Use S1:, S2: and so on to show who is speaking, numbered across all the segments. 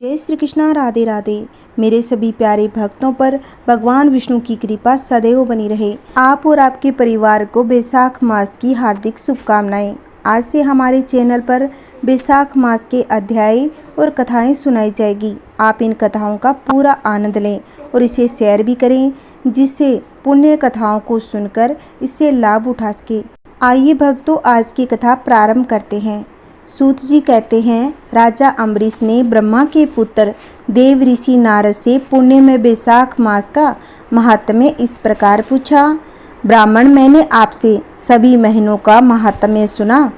S1: जय श्री कृष्णा। राधे राधे। मेरे सभी प्यारे भक्तों पर भगवान विष्णु की कृपा सदैव बनी रहे। आप और आपके परिवार को बैसाख मास की हार्दिक शुभकामनाएं। आज से हमारे चैनल पर बैसाख मास के अध्याय और कथाएं सुनाई जाएगी। आप इन कथाओं का पूरा आनंद लें और इसे शेयर भी करें, जिससे पुण्य कथाओं को सुनकर इससे लाभ उठा सके। आइए भक्तों, आज की कथा प्रारंभ करते हैं। सूत जी कहते हैं, राजा अम्बरीश ने ब्रह्मा के पुत्र देव ऋषि नारद से पुण्य में बैसाख मास का महात्म्य इस प्रकार पूछा। ब्राह्मण, मैंने आपसे सभी महीनों का महात्म्य सुना।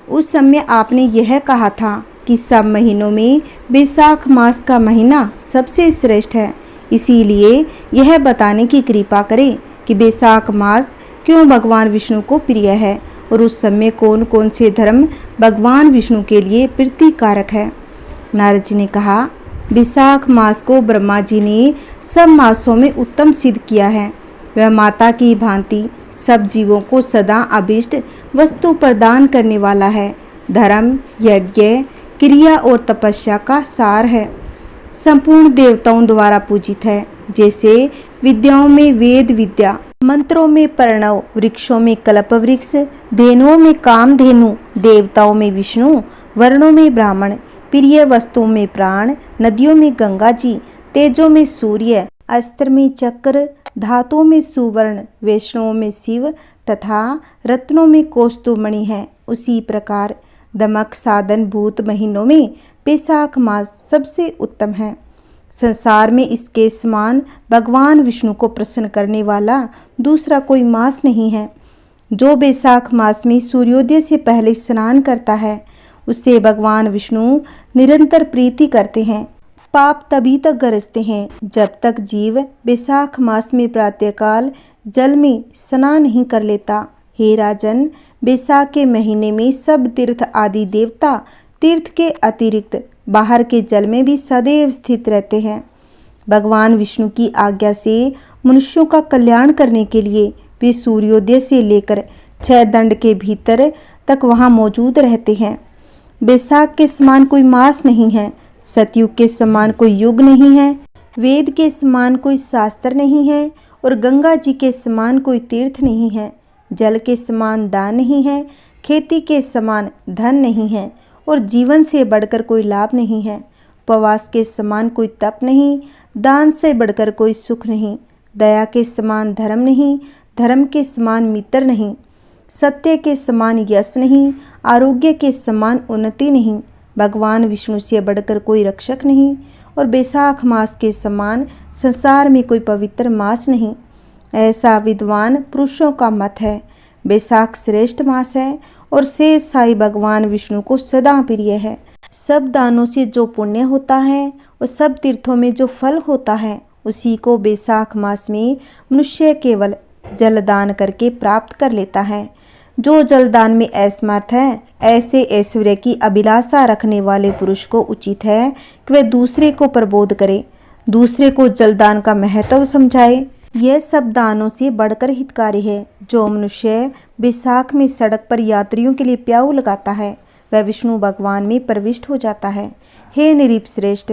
S1: उस समय आपने यह कहा था कि सब महीनों में बैसाख मास का महीना सबसे श्रेष्ठ है। इसीलिए यह बताने की कृपा करें कि बैसाख मास क्यों भगवान विष्णु को प्रिय है और उस समय कौन कौन से धर्म भगवान विष्णु के लिए प्रीतिकारक है। नारद जी ने कहा, बैसाख मास को ब्रह्मा जी ने सब मासों में उत्तम सिद्ध किया है। वह माता की भांति सब जीवों को सदा अभिष्ट वस्तु प्रदान करने वाला है। धर्म, यज्ञ, क्रिया और तपस्या का सार है। संपूर्ण देवताओं द्वारा पूजित है। जैसे विद्याओं में वेद विद्या, मंत्रों में प्रणव, वृक्षों में कल्प वृक्ष, धेनुओं में कामधेनु, देवताओं में विष्णु, वर्णों में ब्राह्मण, प्रिय वस्तुओं में प्राण, नदियों में गंगा जी, तेजों में सूर्य, अस्त्र में चक्र, धातुओं में सुवर्ण, वैष्णवों में शिव तथा रत्नों में कौस्तुभमणि है। उसी प्रकार दमक साधन भूत महीनों में बैसाख मास सबसे उत्तम है। संसार में इसके समान भगवान विष्णु को प्रसन्न करने वाला दूसरा कोई मास नहीं है। जो बैसाख मास में सूर्योदय से पहले स्नान करता है, उससे भगवान विष्णु निरंतर प्रीति करते हैं। पाप तभी तक गरजते हैं जब तक जीव बैसाख मास में प्रातःकाल जल में स्नान नहीं कर लेता। हे राजन, बैसाख के महीने में सब तीर्थ आदि देवता तीर्थ के अतिरिक्त बाहर के जल में भी सदैव स्थित रहते हैं। भगवान विष्णु की आज्ञा से मनुष्यों का कल्याण करने के लिए वे सूर्योदय से लेकर 6 दंड के भीतर तक वहां मौजूद रहते हैं। बैसाख के समान कोई मास नहीं है। सतयुग के समान कोई युग नहीं है। वेद के समान कोई शास्त्र नहीं है और गंगा जी के समान कोई तीर्थ नहीं है। जल के समान दान नहीं है। खेती के समान धन नहीं है और जीवन से बढ़कर कोई लाभ नहीं है। उपवास के समान कोई तप नहीं। दान से बढ़कर कोई सुख नहीं। दया के समान धर्म नहीं। धर्म के समान मित्र नहीं। सत्य के समान यश नहीं। आरोग्य के समान उन्नति नहीं। भगवान विष्णु से बढ़कर कोई रक्षक नहीं और बैसाख मास के समान संसार में कोई पवित्र मास नहीं। ऐसा विद्वान पुरुषों का मत है। बैसाख श्रेष्ठ मास है और शेष साई भगवान विष्णु को सदा प्रिय है। सब दानों से जो पुण्य होता है और सब तीर्थों में जो फल होता है, उसी को बैसाख मास में मनुष्य केवल जलदान करके प्राप्त कर लेता है। जो जलदान में असमर्थ है, ऐसे ऐश्वर्य की अभिलाषा रखने वाले पुरुष को उचित है कि वह दूसरे को प्रबोध करे, दूसरे को जलदान का महत्व समझाए। यह सब दानों से बढ़कर हितकारी है। जो मनुष्य बैसाख में सड़क पर यात्रियों के लिए प्याऊ लगाता है, वह विष्णु भगवान में प्रविष्ट हो जाता है। हे नृप श्रेष्ठ,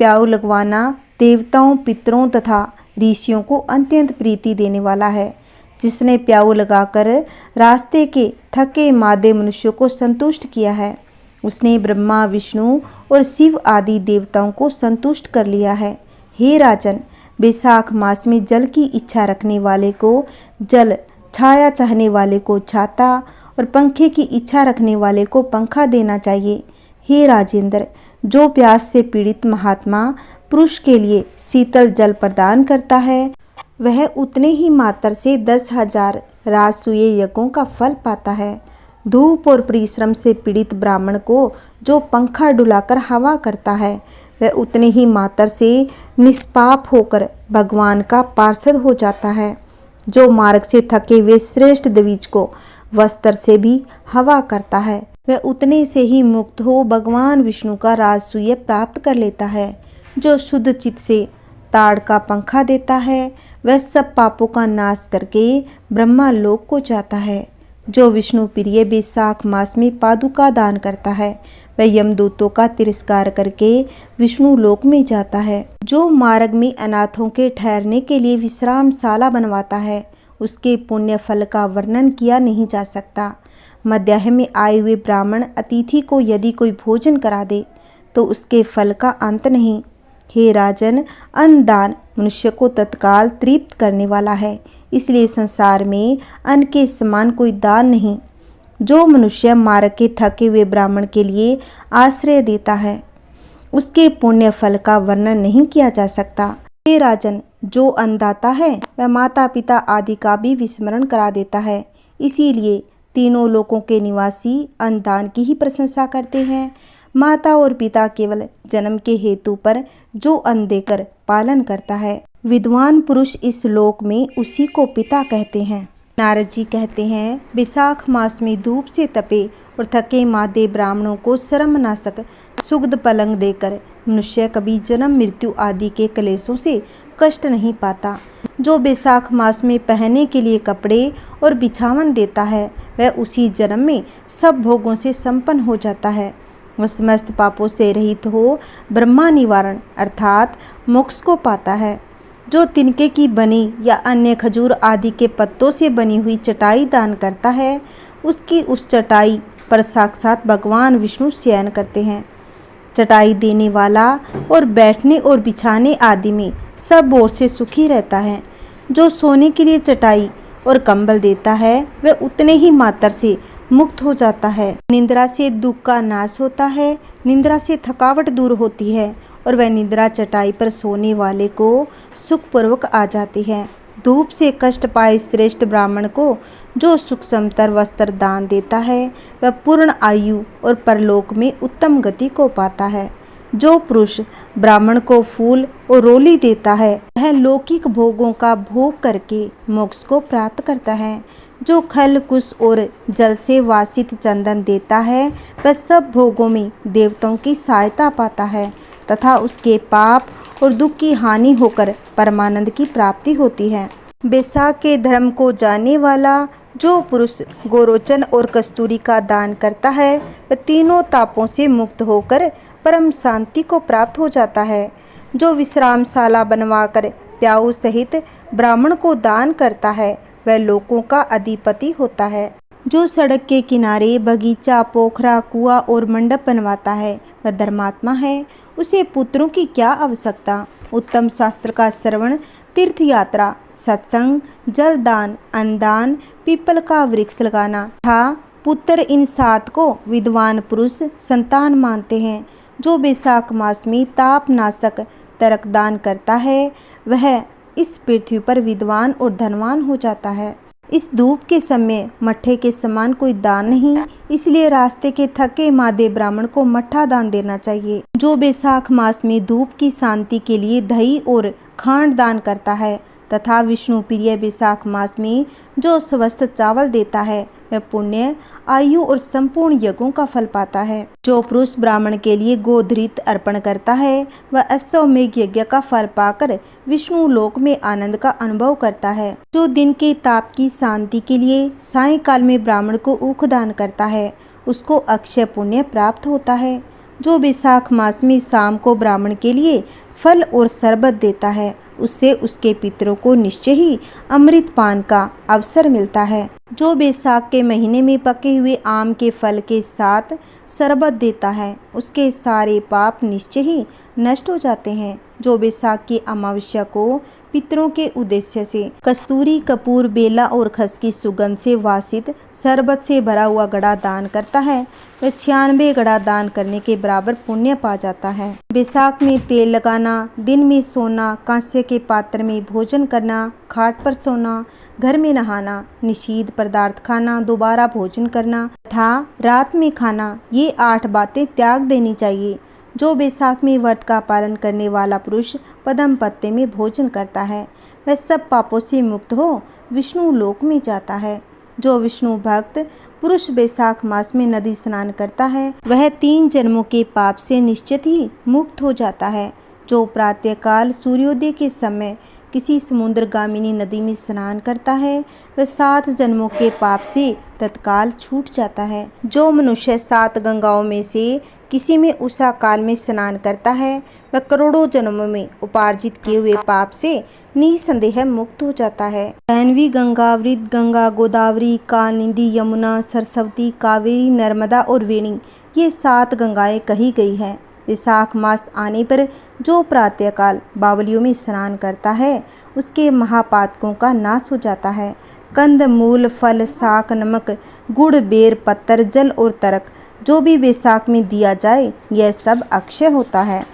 S1: प्याऊ लगवाना देवताओं, पितरों तथा ऋषियों को अत्यंत प्रीति देने वाला है। जिसने प्याऊ लगाकर रास्ते के थके मादे मनुष्यों को संतुष्ट किया है, उसने ब्रह्मा, विष्णु और शिव आदि देवताओं को संतुष्ट कर लिया है। हे राजन, बैसाख मास में जल की इच्छा रखने वाले को जल, छाया चाहने वाले को छाता और पंखे की इच्छा रखने वाले को पंखा देना चाहिए। हे राजेंद्र, जो प्यास से पीड़ित महात्मा पुरुष के लिए शीतल जल प्रदान करता है, वह उतने ही मात्र से 10,000 राजसूय यज्ञों का फल पाता है। धूप और परिश्रम से पीड़ित ब्राह्मण को जो पंखा डुलाकर हवा करता है, वह उतने ही मात्र से निष्पाप होकर भगवान का पार्षद हो जाता है। जो मार्ग से थके हुए श्रेष्ठ द्विज को वस्त्र से भी हवा करता है, वह उतने से ही मुक्त हो भगवान विष्णु का राजसूय प्राप्त कर लेता है। जो शुद्ध चित्त से ताड़ का पंखा देता है, वह सब पापों का नाश करके ब्रह्मा लोक को जाता है। जो विष्णु प्रिय बैसाख मास में पादुका दान करता है वह यमदूतों का तिरस्कार करके विष्णु लोक में जाता है। जो मार्ग में अनाथों के ठहरने के लिए विश्रामशाला बनवाता है उसके पुण्य फल का वर्णन किया नहीं जा सकता। मध्याह्न में आए हुए ब्राह्मण अतिथि को यदि कोई भोजन करा दे तो उसके फल का अंत नहीं। हे राजन, अन्नदान मनुष्य को तत्काल तृप्त करने वाला है, इसलिए संसार में अन्न के समान कोई दान नहीं। जो मनुष्य मार्ग के थके हुए ब्राह्मण के लिए आश्रय देता है उसके पुण्य फल का वर्णन नहीं किया जा सकता। हे राजन, जो अन्नदाता है वह माता पिता आदि का भी विस्मरण करा देता है, इसीलिए तीनों लोकों के निवासी अन्नदान की ही प्रशंसा करते हैं। माता और पिता केवल जन्म के हेतु पर जो अन्न देकर पालन करता है, विद्वान पुरुष इस लोक में उसी को पिता कहते हैं। नारद जी कहते हैं, बैसाख मास में धूप से तपे और थके मादे ब्राह्मणों को शर्मनाशक सुगध पलंग देकर मनुष्य कभी जन्म मृत्यु आदि के क्लेशों से कष्ट नहीं पाता। जो बैसाख मास में पहनने के लिए कपड़े और बिछावन देता है वह उसी जन्म में सब भोगों से संपन्न हो जाता है। वह समस्त पापों से रहित हो ब्रह्मा निवारण अर्थात मोक्ष को पाता है। जो तिनके की बनी या अन्य खजूर आदि के पत्तों से बनी हुई चटाई दान करता है उसकी उस चटाई पर साक्षात भगवान विष्णु शयन करते हैं। चटाई देने वाला और बैठने और बिछाने आदि में सब ओर से सुखी रहता है। जो सोने के लिए चटाई और कंबल देता है वह उतने ही मात्र से मुक्त हो जाता है। निद्रा से दुख का नाश होता है, निद्रा से थकावट दूर होती है और वह निद्रा चटाई पर सोने वाले को सुखपूर्वक आ जाती है। धूप से कष्ट पाए श्रेष्ठ ब्राह्मण को जो सुख समतर वस्त्र दान देता है वह पूर्ण आयु और परलोक में उत्तम गति को पाता है। जो पुरुष ब्राह्मण को फूल और रोली देता है वह लौकिक भोगों का भोग करके मोक्ष को प्राप्त करता है। जो खल कुश और जल से वासित चंदन देता है वह सब भोगों में देवताओं की सहायता पाता है तथा उसके पाप और दुख की हानि होकर परमानंद की प्राप्ति होती है। बैसाख के धर्म को जानने वाला जो पुरुष गोरोचन और कस्तूरी का दान करता है वह तीनों तापों से मुक्त होकर परम शांति को प्राप्त हो जाता है। जो विश्रामशाला बनवाकर प्याऊ सहित ब्राह्मण को दान करता है वह लोकों का अधिपति होता है। जो सड़क के किनारे बगीचा, पोखरा, कुआं और मंडप बनवाता है वह धर्मात्मा है, उसे पुत्रों की क्या आवश्यकता। उत्तम शास्त्र का श्रवण, तीर्थ यात्रा, सत्संग, जलदान, अन्नदान, पीपल का वृक्ष लगाना तथा पुत्र, इन 7 को विद्वान पुरुष संतान मानते हैं। जो बैसाख मास में तापनाशक तरक दान करता है वह इस पृथ्वी पर विद्वान और धनवान हो जाता है। इस धूप के समय मट्ठे के समान कोई दान नहीं, इसलिए रास्ते के थके मादे ब्राह्मण को मट्ठा दान देना चाहिए। जो बैसाख मास में धूप की शांति के लिए दही और खांड दान करता है तथा विष्णु प्रिय बैसाख मास में जो स्वस्थ चावल देता है वह पुण्य, आयु और संपूर्ण यज्ञों का फल पाता है। जो पुरुष ब्राह्मण के लिए गोधृत अर्पण करता है वह अश्वमेघ यज्ञ का फल पाकर विष्णु लोक में आनंद का अनुभव करता है। जो दिन के ताप की शांति के लिए सायंकाल में ब्राह्मण को ऊख दान करता है उसको अक्षय पुण्य प्राप्त होता है। जो बैसाख मास में शाम को ब्राह्मण के लिए फल और शरबत देता है उससे उसके पितरों को निश्चय ही अमृत पान का अवसर मिलता है। जो बैसाख के महीने में पके हुए आम के फल के साथ शरबत देता है उसके सारे पाप निश्चय ही नष्ट हो जाते हैं। जो बैसाख की अमावस्या को पितरों के उद्देश्य से कस्तूरी, कपूर, बेला और खस की सुगंध से वासित शरबत से भरा हुआ घड़ा दान करता है वह 96 घड़ा दान करने के बराबर पुण्य पा जाता है। बैसाख में तेल लगाना, दिन में सोना, कांस्य के पात्र में भोजन करना, खाट पर सोना, घर में नहाना, निषिद्ध पदार्थ खाना, दोबारा भोजन करना तथा रात में खाना, ये 8 बातें त्याग देनी चाहिए। जो बैसाख में व्रत का पालन करने वाला पुरुष पद्म पत्ते में भोजन करता है वह सब पापों से मुक्त हो विष्णु लोक में जाता है। जो विष्णु भक्त पुरुष बैसाख मास में नदी स्नान करता है वह 3 जन्मों के पाप से निश्चित ही मुक्त हो जाता है। जो प्रातःकाल सूर्योदय के समय किसी समुद्रगामिनी नदी में स्नान करता है वह 7 जन्मों के पाप से तत्काल छूट जाता है। जो मनुष्य 7 गंगाओं में से किसी में उषा काल में स्नान करता है वह करोड़ों जन्मों में उपार्जित किए हुए पाप से निसंदेह मुक्त हो जाता है। 9वीं गंगा, वृद्ध गंगा, गोदावरी, कालिंदी, यमुना, सरस्वती, कावेरी, नर्मदा और वेणी, ये 7 गंगाएं कही गई हैं। विशाख मास आने पर जो प्रातःकाल बावलियों में स्नान करता है उसके महापातकों का नाश हो जाता है। कंद, मूल, फल, शाक, नमक, गुड़, बेर, पत्तर, जल और तर्क जो भी वैशाख में दिया जाए यह सब अक्षय होता है।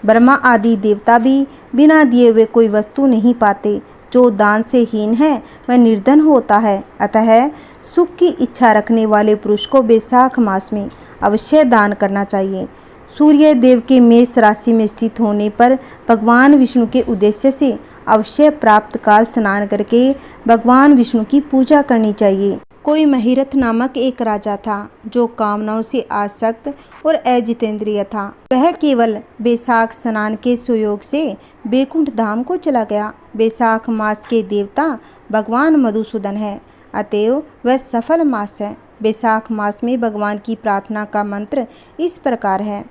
S1: ब्रह्मा आदि देवता भी बिना दिए हुए कोई वस्तु नहीं पाते। जो दान से हीन है वह निर्धन होता है। अतः सुख की इच्छा रखने वाले पुरुष को वैशाख मास में अवश्य दान करना चाहिए। सूर्य देव के मेष राशि में स्थित होने पर भगवान विष्णु के उद्देश्य से अवश्य प्राप्त काल स्नान करके भगवान विष्णु की पूजा करनी चाहिए। कोई महिरथ नामक एक राजा था जो कामनाओं से आसक्त और अजितेंद्रिय था। वह केवल वैशाख स्नान के सुयोग से बैकुंठ धाम को चला गया। वैशाख मास के देवता भगवान मधुसूदन है, अतएव वह सफल मास है। वैशाख मास में भगवान की प्रार्थना का मंत्र इस प्रकार है।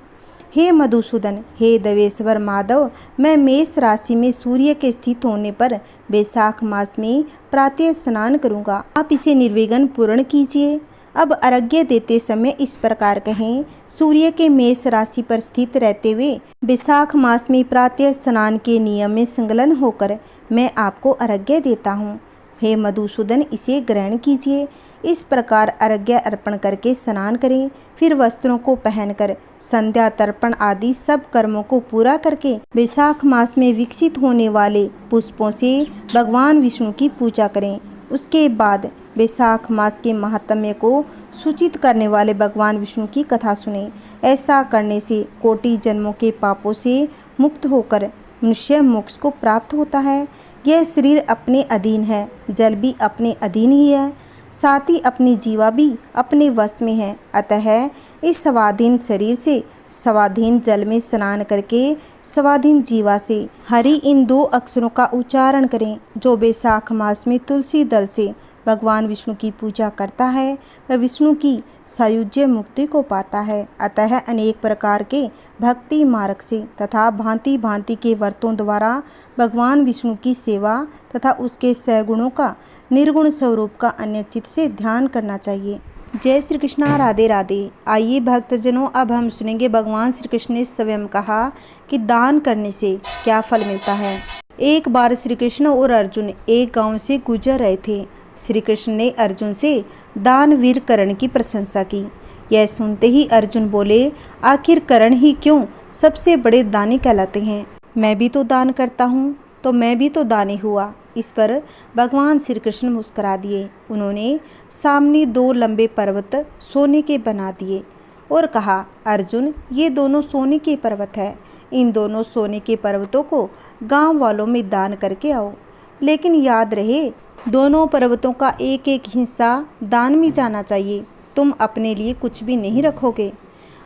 S1: हे मधुसूदन, हे देवेश्वर माधव, मैं मेष राशि में सूर्य के स्थित होने पर वैशाख मास में प्रातः स्नान करूंगा। आप इसे निर्विघ्न पूर्ण कीजिए। अब अर्घ्य देते समय इस प्रकार कहें। सूर्य के मेष राशि पर स्थित रहते हुए वैशाख मास में प्रातः स्नान के नियम में संलग्न होकर मैं आपको अर्घ्य देता हूँ। हे मधुसूदन, इसे ग्रहण कीजिए। इस प्रकार अर्घ्य अर्पण करके स्नान करें। फिर वस्त्रों को पहनकर संध्या तर्पण आदि सब कर्मों को पूरा करके वैशाख मास में विकसित होने वाले पुष्पों से भगवान विष्णु की पूजा करें। उसके बाद वैशाख मास के महात्म्य को सूचित करने वाले भगवान विष्णु की कथा सुनें। ऐसा करने से कोटि जन्मों के पापों से मुक्त होकर मनुष्य मोक्ष को प्राप्त होता है। यह शरीर अपने अधीन है, जल भी अपने अधीन ही है, साथ ही अपनी जीवा भी अपने वश में है। अतः इस स्वाधीन शरीर से स्वाधीन जल में स्नान करके स्वाधीन जीवा से हरि इन 2 अक्षरों का उच्चारण करें। जो वैशाख मास में तुलसी दल से भगवान विष्णु की पूजा करता है वह विष्णु की सायुज्य मुक्ति को पाता है। अतः अनेक प्रकार के भक्ति मार्ग से तथा भांति भांति के व्रतों द्वारा भगवान विष्णु की सेवा तथा उसके सगुणों का निर्गुण स्वरूप का अन्य चित्त से ध्यान करना चाहिए। जय श्री कृष्णा, राधे राधे। आइए भक्तजनों, अब हम सुनेंगे भगवान श्री कृष्ण ने स्वयं कहा कि दान करने से क्या फल मिलता है। एक बार श्री कृष्ण और अर्जुन एक गांव से गुजर रहे थे। श्री कृष्ण ने अर्जुन से दानवीर कर्ण की प्रशंसा की। यह सुनते ही अर्जुन बोले, आखिर कर्ण ही क्यों सबसे बड़े दानी कहलाते हैं। मैं भी तो दान करता हूँ, तो मैं भी तो दानी हुआ। इस पर भगवान श्री कृष्ण मुस्कुरा दिए। उन्होंने सामने 2 लंबे पर्वत सोने के बना दिए और कहा, अर्जुन, ये दोनों सोने के पर्वत है। इन दोनों सोने के पर्वतों को गांव वालों में दान करके आओ। लेकिन याद रहे, दोनों पर्वतों का एक एक हिस्सा दान में जाना चाहिए। तुम अपने लिए कुछ भी नहीं रखोगे।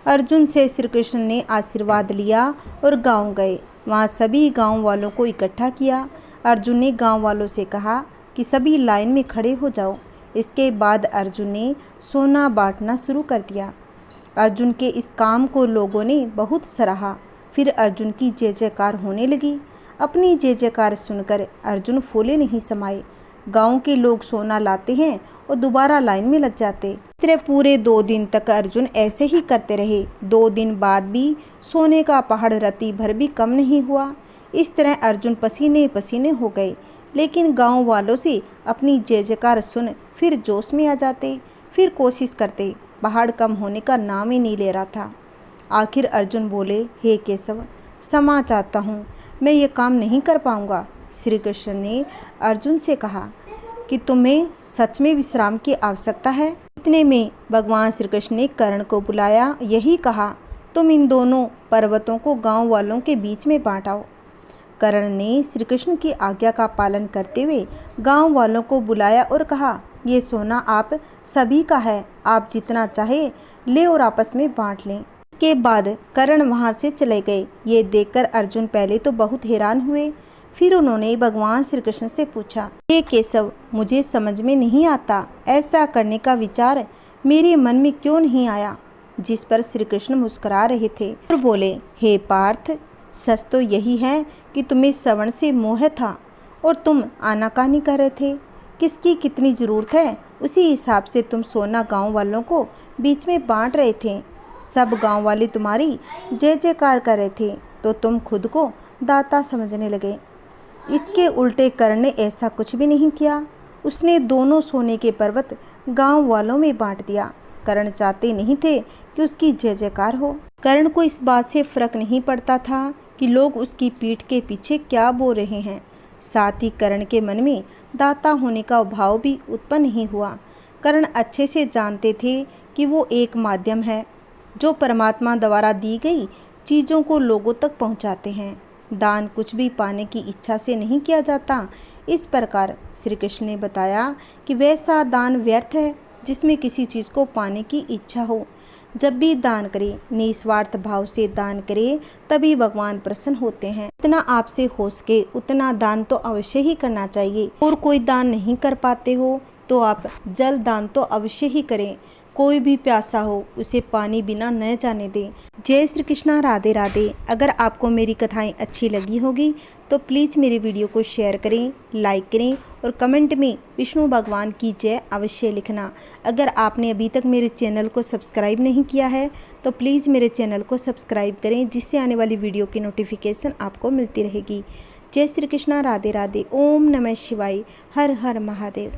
S1: अर्जुन से श्री कृष्ण ने आशीर्वाद लिया और गांव गए। वहाँ सभी गांव वालों को इकट्ठा किया। अर्जुन ने गांव वालों से कहा कि सभी लाइन में खड़े हो जाओ। इसके बाद अर्जुन ने सोना बांटना शुरू कर दिया। अर्जुन के इस काम को लोगों ने बहुत सराहा। फिर अर्जुन की जय जयकार होने लगी। अपनी जय जयकार सुनकर अर्जुन फूले नहीं समाये। गांव के लोग सोना लाते हैं और दोबारा लाइन में लग जाते। इस तरह पूरे 2 दिन तक अर्जुन ऐसे ही करते रहे। 2 दिन बाद भी सोने का पहाड़ रत्ती भर भी कम नहीं हुआ। इस तरह अर्जुन पसीने पसीने हो गए। लेकिन गांव वालों से अपनी जय जयकार सुन फिर जोश में आ जाते। फिर कोशिश करते, पहाड़ कम होने का नाम ही नहीं ले रहा था। आखिर अर्जुन बोले, हे केशव, क्षमा चाहता हूँ, मैं ये काम नहीं कर पाऊँगा। श्री कृष्ण ने अर्जुन से कहा कि तुम्हें सच में विश्राम की आवश्यकता है। इतने में भगवान श्री कृष्ण ने कर्ण को बुलाया, यही कहा, तुम इन दोनों पर्वतों को गांव वालों के बीच में बांटाओ। कर्ण ने श्री कृष्ण की आज्ञा का पालन करते हुए गांव वालों को बुलाया और कहा, ये सोना आप सभी का है, आप जितना चाहे ले और आपस में बांट लें। इस के बाद कर्ण वहाँ से चले गए। ये देखकर अर्जुन पहले तो बहुत हैरान हुए, फिर उन्होंने भगवान श्री कृष्ण से पूछा, हे केशव, मुझे समझ में नहीं आता, ऐसा करने का विचार मेरे मन में क्यों नहीं आया। जिस पर श्री कृष्ण मुस्कुरा रहे थे और बोले, हे पार्थ, सच तो यही है कि तुम्हें श्रवण से मोह था और तुम आनाकानी कर रहे थे। किसकी कितनी ज़रूरत है उसी हिसाब से तुम सोना गांव वालों को बीच में बांट रहे थे। सब गांव वाले तुम्हारी जय जयकार कर रहे थे तो तुम खुद को दाता समझने लगे। इसके उल्टे कर्ण ने ऐसा कुछ भी नहीं किया। उसने दोनों सोने के पर्वत गांव वालों में बांट दिया। कर्ण चाहते नहीं थे कि उसकी जय जयकार हो। कर्ण को इस बात से फर्क नहीं पड़ता था कि लोग उसकी पीठ के पीछे क्या बोल रहे हैं। साथ ही कर्ण के मन में दाता होने का भाव भी उत्पन्न नहीं हुआ। कर्ण अच्छे से जानते थे कि वो एक माध्यम है जो परमात्मा द्वारा दी गई चीज़ों को लोगों तक पहुंचाते हैं। दान कुछ भी पाने की इच्छा से नहीं किया जाता। इस प्रकार श्री कृष्ण ने बताया कि वैसा दान व्यर्थ है जिसमें किसी चीज़ को पाने की इच्छा हो। जब भी दान करें निस्वार्थ भाव से दान करें, तभी भगवान प्रसन्न होते हैं। इतना आपसे हो सके उतना दान तो अवश्य ही करना चाहिए। और कोई दान नहीं कर पाते हो तो आप जल दान तो अवश्य ही करें। कोई भी प्यासा हो उसे पानी बिना न जाने दें। जय श्री कृष्णा, राधे राधे। अगर आपको मेरी कथाएं अच्छी लगी होगी तो प्लीज़ मेरे वीडियो को शेयर करें, लाइक करें और कमेंट में विष्णु भगवान की जय अवश्य लिखना। अगर आपने अभी तक मेरे चैनल को सब्सक्राइब नहीं किया है तो प्लीज़ मेरे चैनल को सब्सक्राइब करें, जिससे आने वाली वीडियो की नोटिफिकेशन आपको मिलती रहेगी। जय श्री कृष्णा, राधे राधे। ओम नमः शिवाय। हर हर महादेव।